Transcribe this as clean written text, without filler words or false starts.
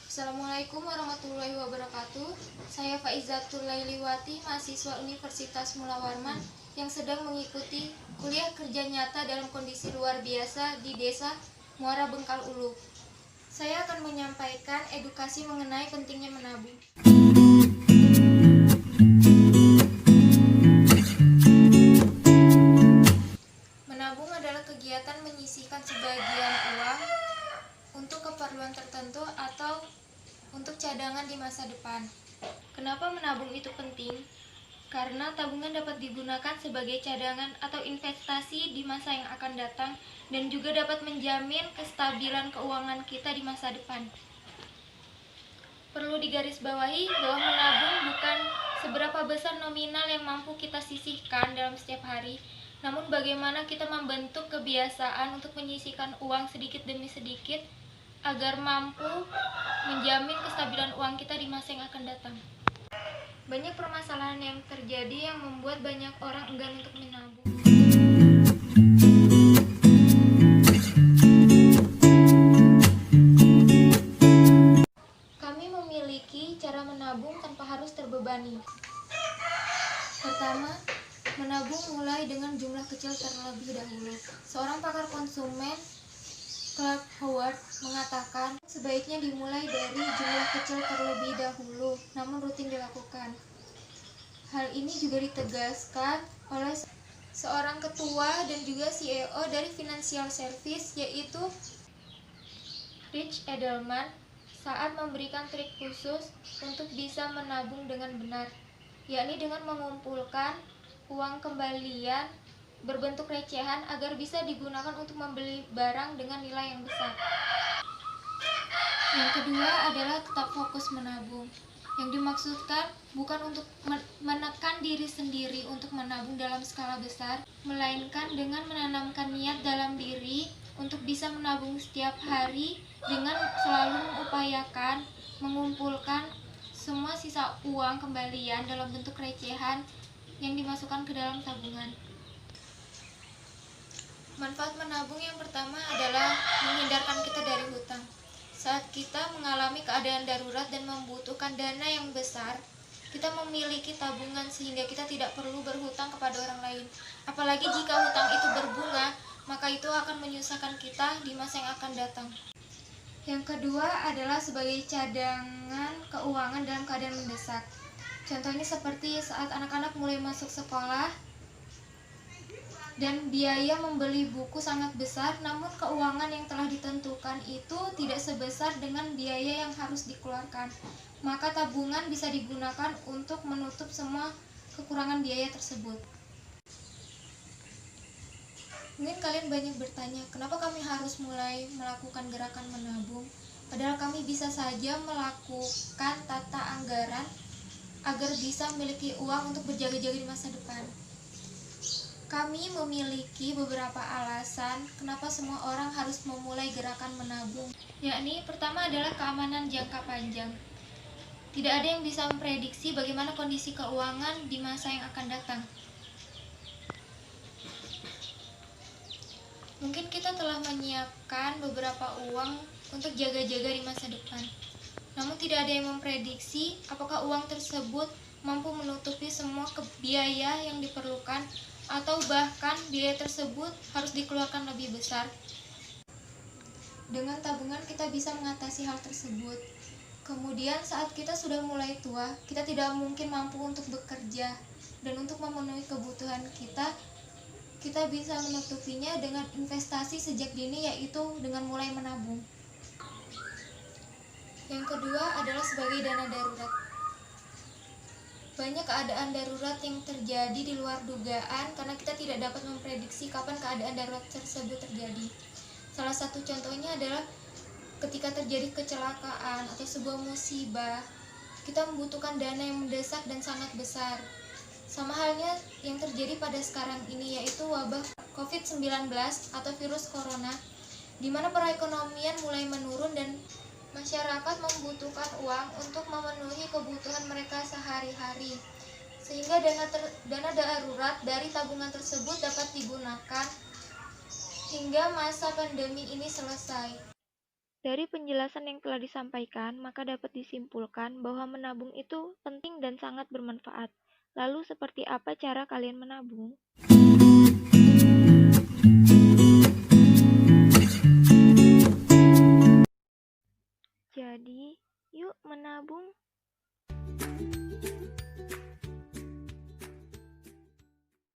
Assalamualaikum warahmatullahi wabarakatuh. Saya Faizatul Lailiwati, mahasiswa Universitas Mula Warman yang sedang mengikuti kuliah kerja nyata dalam kondisi luar biasa di Desa Muara Bengkal Ulu. Saya akan menyampaikan edukasi mengenai pentingnya menabung. Menabung adalah kegiatan menyisihkan sebagian uang untuk keperluan tertentu atau untuk cadangan di masa depan. Kenapa menabung itu penting? Karena tabungan dapat digunakan sebagai cadangan atau investasi di masa yang akan datang dan juga dapat menjamin kestabilan keuangan kita di masa depan. Perlu digarisbawahi bahwa menabung bukan seberapa besar nominal yang mampu kita sisihkan dalam setiap hari, namun bagaimana kita membentuk kebiasaan untuk menyisihkan uang sedikit demi sedikit agar mampu menjamin kestabilan uang kita di masa yang akan datang. Banyak permasalahan yang terjadi yang membuat banyak orang enggan untuk menabung. Kami memiliki cara menabung tanpa harus terbebani. Pertama, menabung mulai dengan jumlah kecil terlebih dahulu. Seorang pakar konsumen, Clark Howard, mengatakan sebaiknya dimulai dari jumlah kecil terlebih dahulu, namun rutin dilakukan. Hal ini juga ditegaskan oleh seorang ketua dan juga CEO dari Financial Service, yaitu Rich Edelman, saat memberikan trik khusus untuk bisa menabung dengan benar, yakni dengan mengumpulkan uang kembalian berbentuk recehan agar bisa digunakan untuk membeli barang dengan nilai yang besar. Yang kedua adalah tetap fokus menabung. Yang dimaksudkan bukan untuk menekan diri sendiri untuk menabung dalam skala besar, melainkan dengan menanamkan niat dalam diri untuk bisa menabung setiap hari dengan selalu mengupayakan mengumpulkan semua sisa uang kembalian dalam bentuk recehan yang dimasukkan ke dalam tabungan. Manfaat menabung yang pertama adalah menghindarkan kita dari hutang. Saat kita mengalami keadaan darurat dan membutuhkan dana yang besar, kita memiliki tabungan sehingga kita tidak perlu berhutang kepada orang lain. Apalagi jika hutang itu berbunga, maka itu akan menyusahkan kita di masa yang akan datang. Yang kedua adalah sebagai cadangan keuangan dalam keadaan mendesak. Contohnya seperti saat anak-anak mulai masuk sekolah, dan biaya membeli buku sangat besar, namun keuangan yang telah ditentukan itu tidak sebesar dengan biaya yang harus dikeluarkan. Maka tabungan bisa digunakan untuk menutup semua kekurangan biaya tersebut. Mungkin kalian banyak bertanya, kenapa kami harus mulai melakukan gerakan menabung? Padahal kami bisa saja melakukan tata anggaran agar bisa memiliki uang untuk berjaga-jaga di masa depan. Kami memiliki beberapa alasan kenapa semua orang harus memulai gerakan menabung. Yakni pertama adalah keamanan jangka panjang. Tidak ada yang bisa memprediksi bagaimana kondisi keuangan di masa yang akan datang. Mungkin kita telah menyiapkan beberapa uang untuk jaga-jaga di masa depan. Namun tidak ada yang memprediksi apakah uang tersebut mampu menutupi semua biaya yang diperlukan, atau bahkan biaya tersebut harus dikeluarkan lebih besar. Dengan tabungan kita bisa mengatasi hal tersebut. Kemudian saat kita sudah mulai tua, kita tidak mungkin mampu untuk bekerja, dan untuk memenuhi kebutuhan kita bisa menutupinya dengan investasi sejak dini, yaitu dengan mulai menabung. Yang kedua adalah sebagai dana darurat. Banyak keadaan darurat yang terjadi di luar dugaan karena kita tidak dapat memprediksi kapan keadaan darurat tersebut terjadi. Salah satu contohnya adalah ketika terjadi kecelakaan atau sebuah musibah, kita membutuhkan dana yang mendesak dan sangat besar. Sama halnya yang terjadi pada sekarang ini, yaitu wabah COVID-19 atau virus corona, di mana perekonomian mulai menurun dan masyarakat membutuhkan uang untuk memenuhi kebutuhan mereka sehari-hari, sehingga dana darurat dari tabungan tersebut dapat digunakan hingga masa pandemi ini selesai. Dari penjelasan yang telah disampaikan, maka dapat disimpulkan bahwa menabung itu penting dan sangat bermanfaat. Lalu, seperti apa cara kalian menabung? Jadi, yuk menabung.